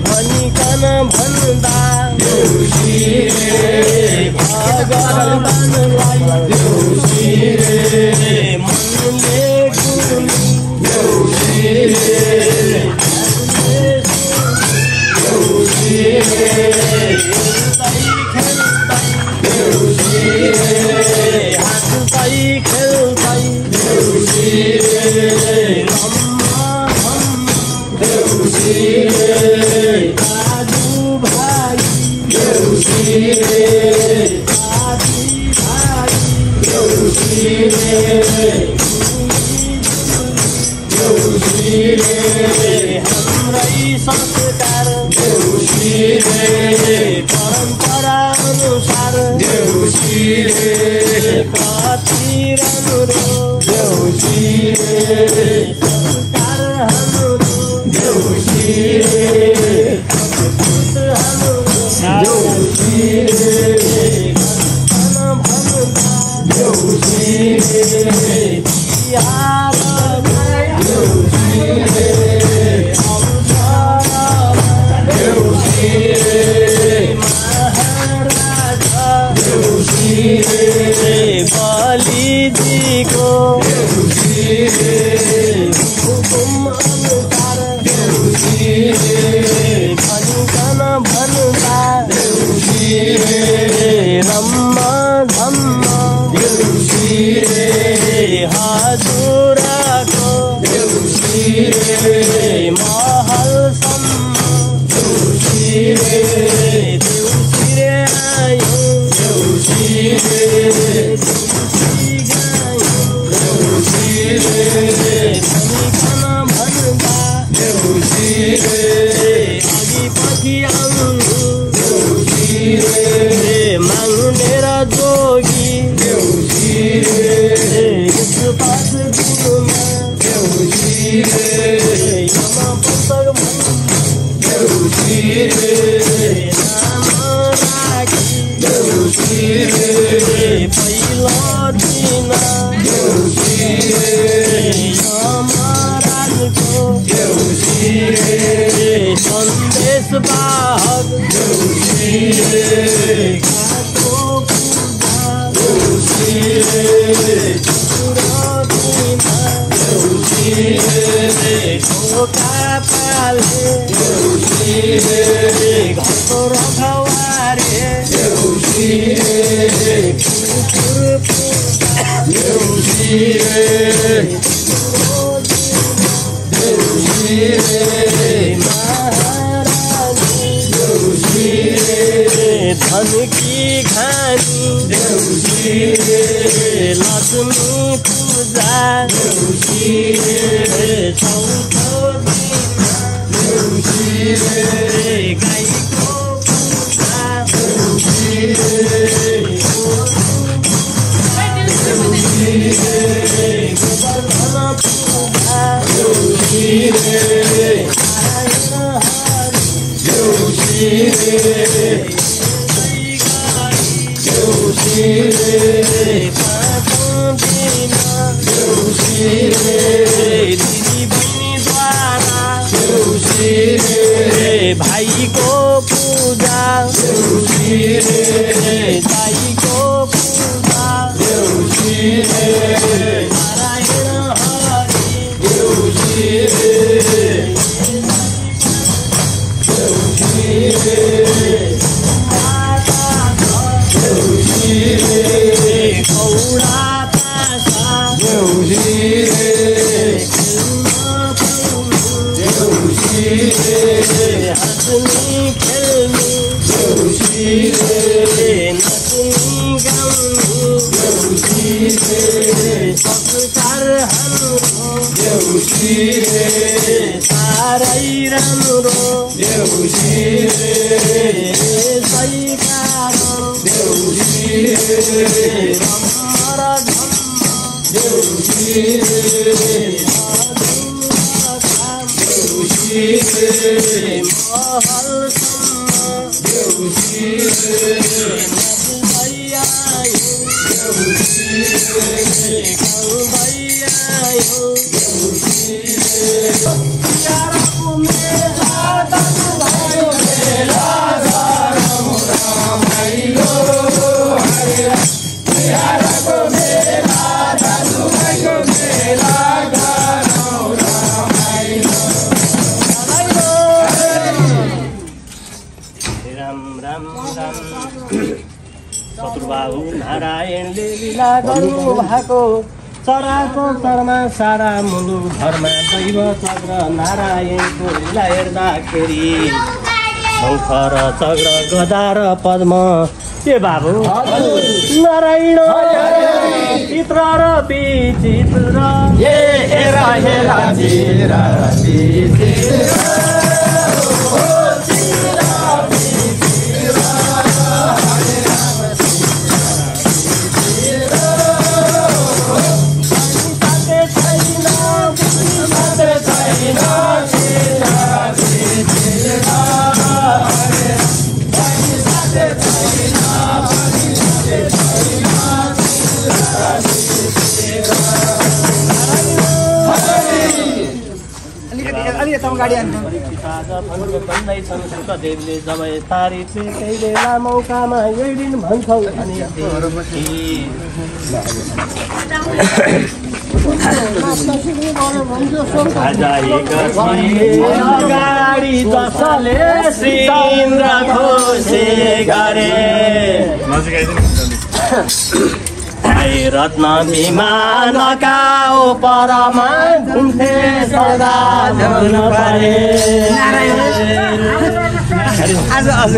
भनिकन भन्दा मनले संस्कार परंपरा अनुसार संस्कार बलि जी को हुकुम अनुसार भनिकन भन्दा रम्म धम्म हजुरको महलसम्म देउसिरे आयो भनिकन भन्दा अघिपछि आउनु माग्ने र जोगी पास गुरुमा पहिलो दिन यमराजको सन्देश बाहक घरको रखवारे धनकी खानी लक्ष्मी पूजा चौथो गाईको पूजा गोवर्धन पूजा भाई को पूजा दाई को पूजा नारायण हरि गौड़ा पासा हसनी देउसी रे सारै राम्रो देउसी रे सही कारण देउसी रे रमर धम्म देउसी रे देउसी रे महलसम्म देउसी रे नजैया देउसी रे कौदैया देउसी रे यारको मेला दाजु भाइको मेला गरौँ रमाइलो हरे यारको मेला दाजु भाइको मेला गरौँ रमाइलो राम राम राम शत्रुबाहु नारायणले लीला गर्नु भएको चराको चरमा सारा मुलुक घरमा दैव चक्र नारायणको लीला हेर्दाखेरि शङ्ख र चक्र गदा र पद्म के बाबु नारायण चित्र र विचित्र हेरा हेरा चिरा देवले जब तारी त्यही बेला मौकामा यही दिन भन्छौ अनि गाडी जसले श्री इन्द्र खुसी गरे रत्न विमानका उपरमा घुम्थे सदा झुन परे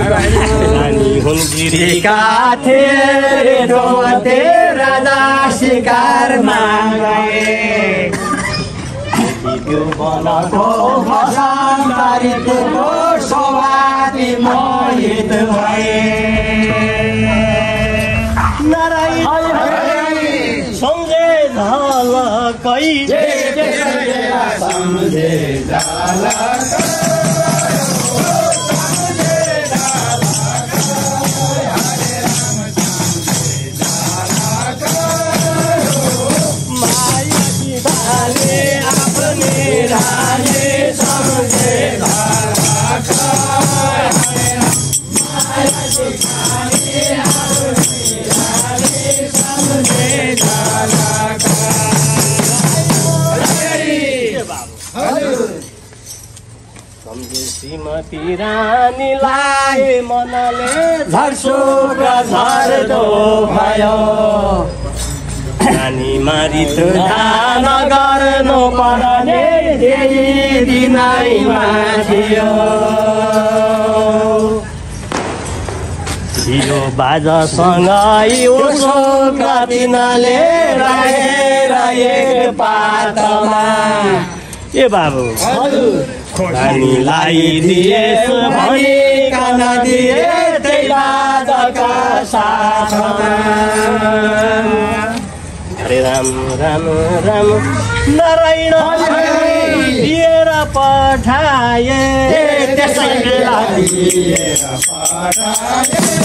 रानी हुन् गिरीका थिए ढोते राजा शिकारमा गए त्यो वनको भसानबारीको सवारी मोहित भए सम्झे झलकै सम्झे माया की डाले अपने डाले सम्झे श्रीमती रानीलाई मनले झर्सोक झर्दो भयो रानी मारित ध्यान गर्नु पर्ने त्यही दिनैमा थियो बाजासँगै उसोक दिनले रहेर एक पातमा ए बाबु रानीलाई दिए भनिकन दिए त्यही बाजाका साथमा हरे राम राम राम नारायण दिएर पठाए त्यसैले दिएर पठाए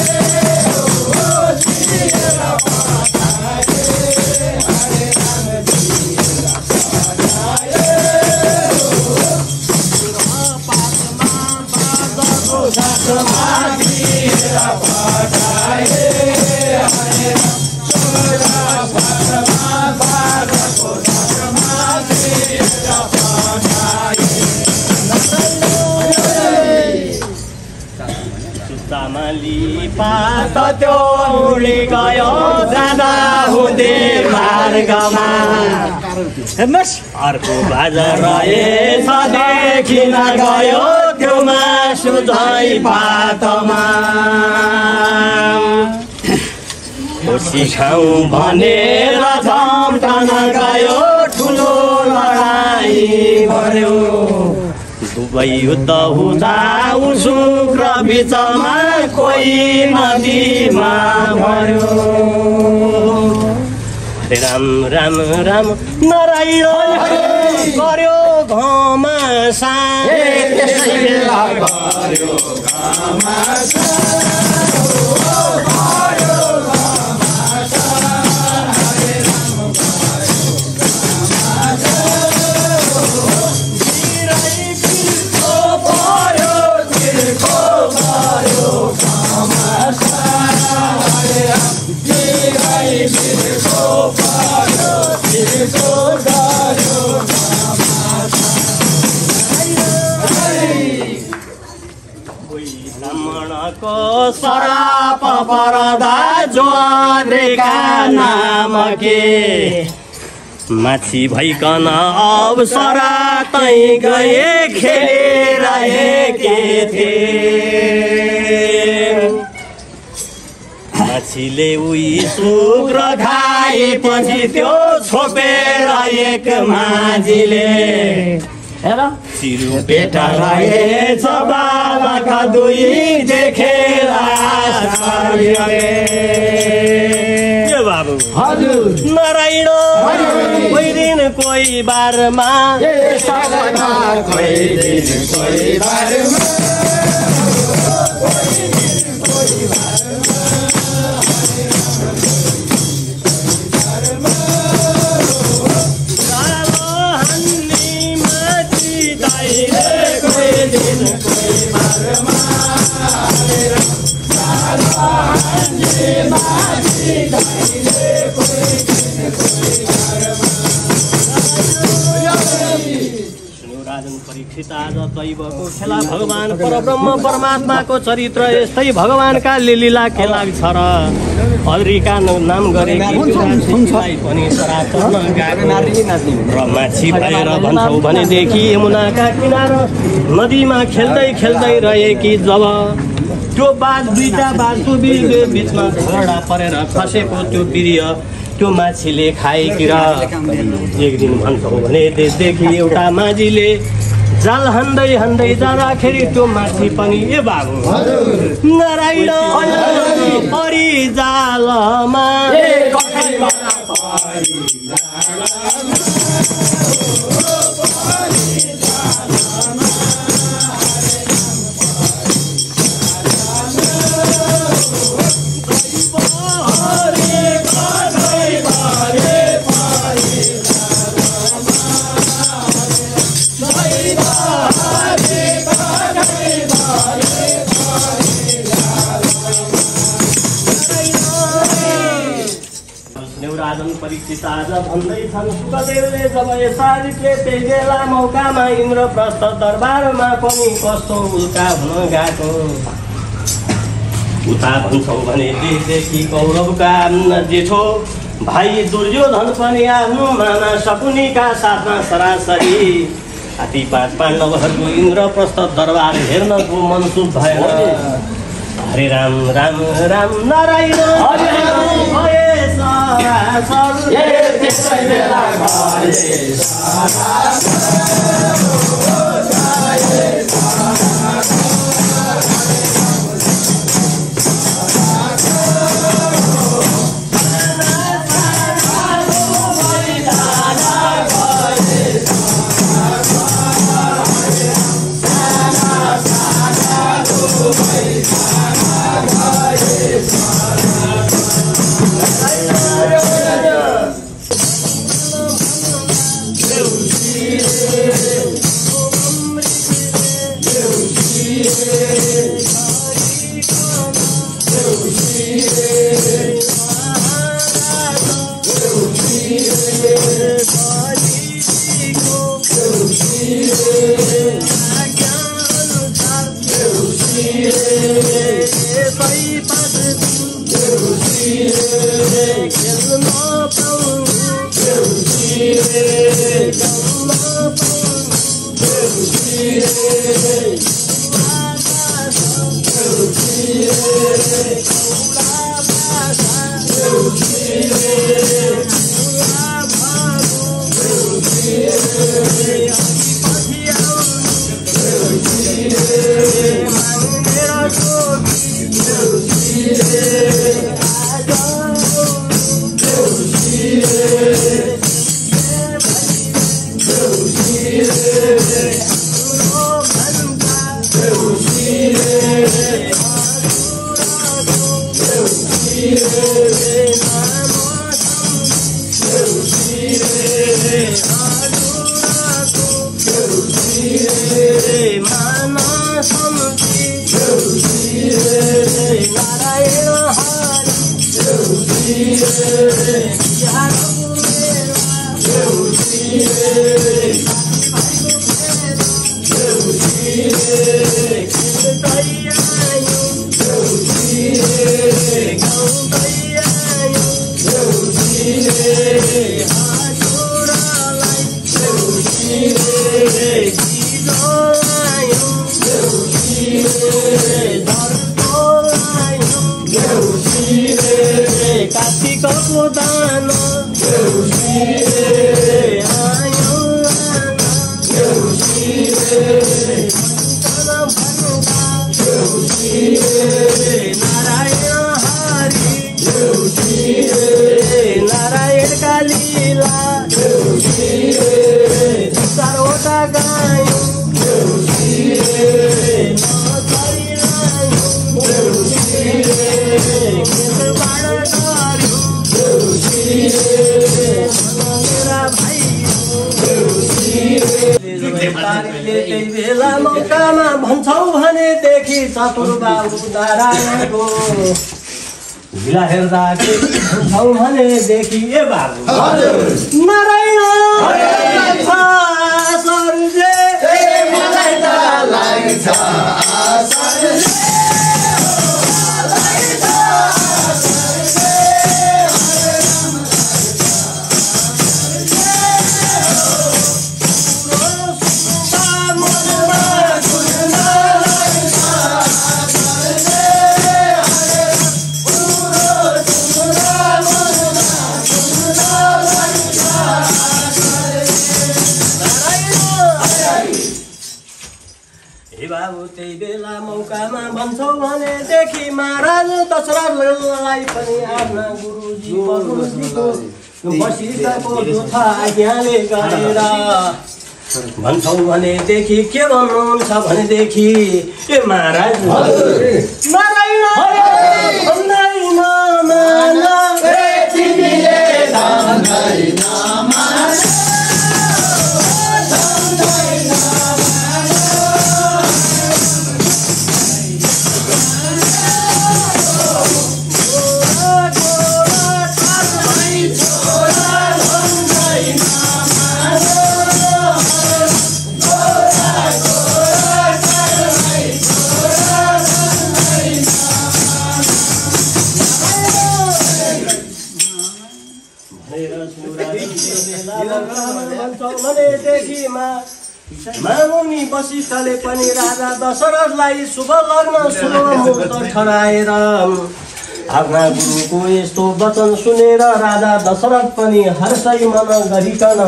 चामली पात त्यो उडी गयो जाँदा हुँदै मार्गमा अर्को बाजार रहेछ देखिन गयो त्यो मासु झै पातमा खुसी खाउँ भनेर झम्टन गयो ठुलो लडाई दुवै युद्ध हुँदा उसुक र बिचमा कोही नदीमा मर्यो राम राम राम नारायण गर्यो घमासान ब्राह्मणको सराप परदा ज्वारेका नाम के माछी भइकन अवसरा तै गए खेलेर के थिए माछीले उही शुक्र खाएपछि त्यो छोपेर एक माझीले चिरु पेटा रहेछ बाबाका दुई देखेर बाबु हजुर नारायण कोही दिन कोही बारमा परीक्षित आज दैवको खेला भगवान परब्रह्म परमात्माको चरित्र यस्तै भगवानका लीला खेला छ र हरिका नाम गरेकी पनि र माछी भएर भन्छौ भनेदेखि यमुनाका किनारा नदीमा खेल्दै खेल्दै रहेकी जब त्यो बाघ दुईटा बाघको बिचमा झगडा परेर खसेको त्यो वीर्य त्यो माछीले खाएकी र एक दिन भन्छौ भने त्यसदेखि एउटा माझीले जाल हान्दै हान्दै जाँदाखेरि त्यो माछी पनि ए बाबु नारायण परि जालमा परीक्षित आज भन्दैछन् सुखदेवले जब यसारिकले त्यही बेला मौकामा इन्द्रप्रस्थ दरबारमा पनि कस्तो उल्का हुन गएको उता भन्छौ भने देखि कौरवका जेठो भाइ दुर्योधन पनि आफ्नो मामा शकुनीका साथमा सरासरी ती पाँच पाण्डवहरूको इन्द्रप्रस्थ दरबार हेर्नको मनसुख भएर हरे राम राम राम नारायण कार्तिकको दान नारायण कालीला चारवटा गायौँ त्यही बेला मौकामा भन्छौ भनेदेखि चतुर बाबु नारायणको ढिला हेर्दा के भन्छौ भनेदेखि ए बाबु नारायण त्यही बेला मौकामा भन्छौ भनेदेखि महाराज दशरथलाई पनि आफ्ना गुरुजी बरुजीको वशिष्ठको जोथा आज्ञाले गरेर भन्छौ भनेदेखि के भन्नुहुन्छ भनेदेखि ए महाराज नारायण भन्दैन मान तिमीले भन्दैन मान मामुनि वशिष्ठले पनि राजा दशरथलाई शुभ लग्न शुभ मुहूर्त ठहराएर आफ्ना गुरुको यस्तो वचन सुनेर राजा दशरथ पनि हर्षै मन गरिकन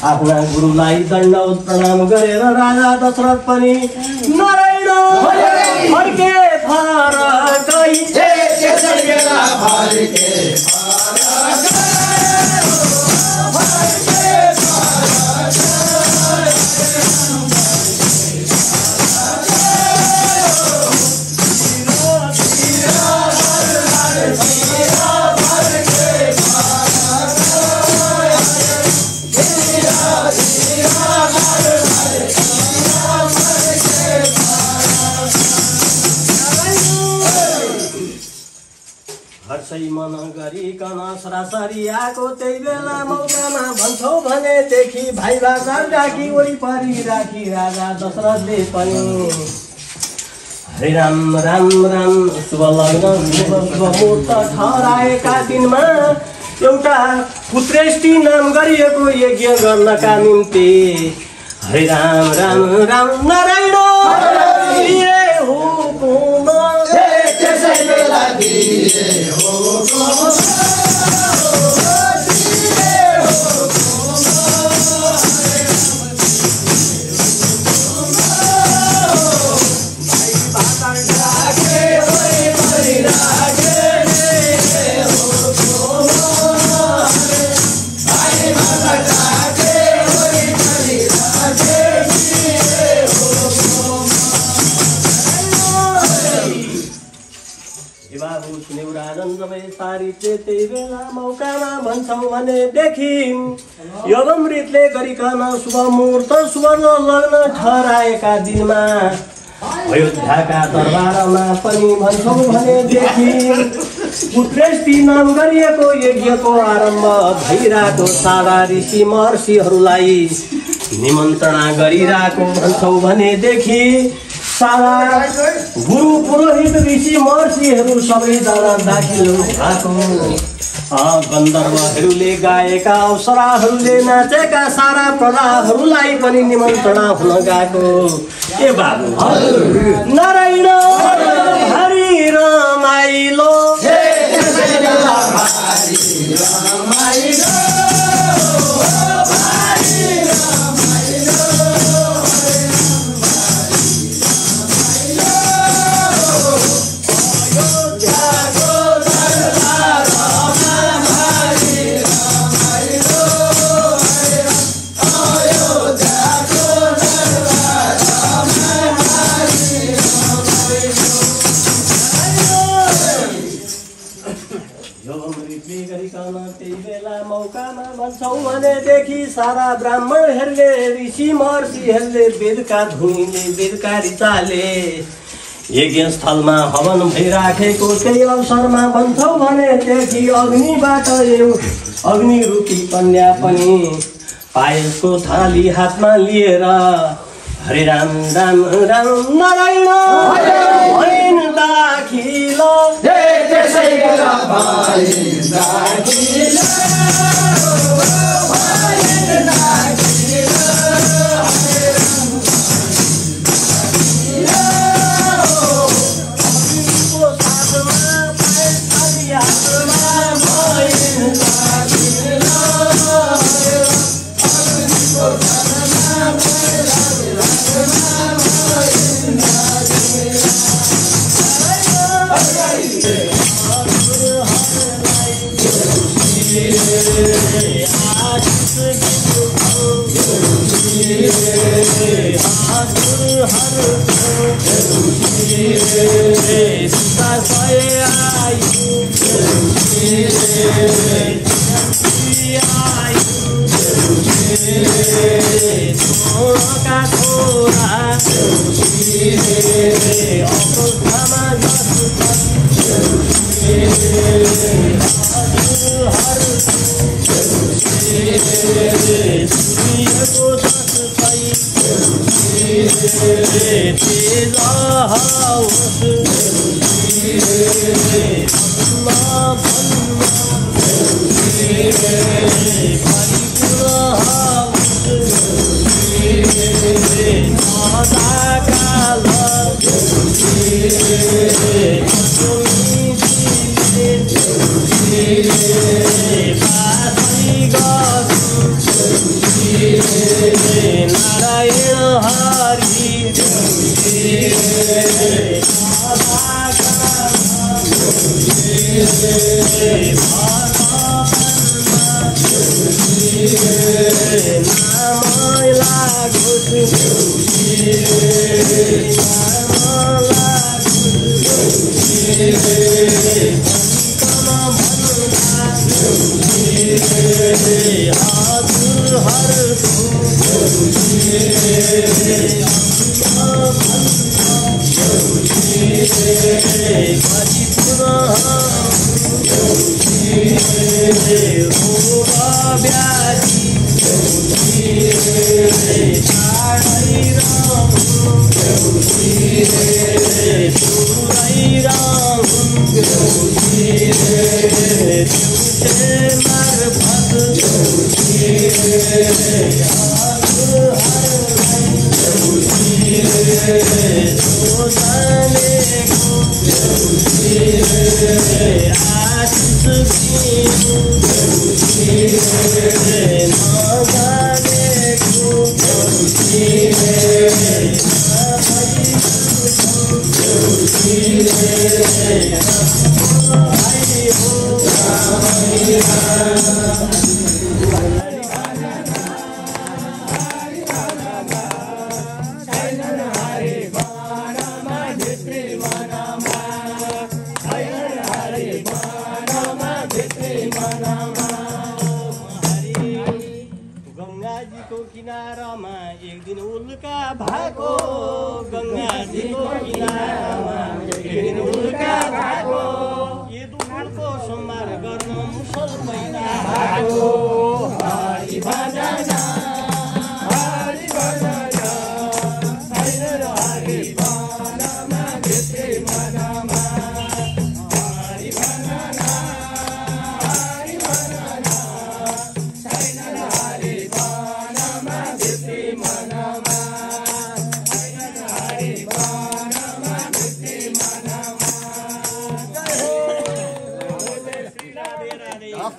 आफ्ना गुरुलाई दण्डवत प्रणाम गरेर राजा दशरथ पनि नारायण फर्के फरकै हर्षै मन गरिकन सरासरी आएको त्यही बेला मौकामा भन्छौ भनेदेखि भाइ भाका राखी वरिपरि राखी राजा दशरथले पनि हरे राम राम राम शुभ लग्न शुभ मुहूर्त ठहराएका दिनमा एउटा पुत्रेष्टि नाम गरिएको यज्ञ गर्नका निम्ति हरे राम राम राम नारायण त्यही बेला मौकामा भन्छौ भनेदेखि यवमृतले गरिकन शुभ मुहूर्त शुभ लग्न ठहराएका दिनमा अयोध्याका दरबारमा पनि भन्छौ भनेदेखि पुत्रेष्टि नाम गरिएको यज्ञको आरम्भ भइरहेको सारा ऋषि महर्षिहरूलाई निमन्त्रणा गरिरहेको भन्छौ भनेदेखि सारा गुरु पुरोहित ऋषि महर्षिहरू सबैजना दाखिल भएको गन्धर्वहरूले गाएका अप्सराहरूले नाचेका सारा प्रजाहरूलाई पनि निमन्त्रणा हुन गएको ए बाबु नारायण हरि रमाइलो भनेदेखि सारा ब्राह्मणहरूले ऋषि महर्षिहरूले बेदका धुनीले बेदका ऋचाले यज्ञ स्थलमा हवन भइराखेको त्यही अवसरमा भन्छौ भनेदेखि अग्निबाट अग्नि रूपी कन्या पनि पायसको थाली हातमा लिएर हरे राम राम राम नारायण भनिन् दाखिल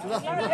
ल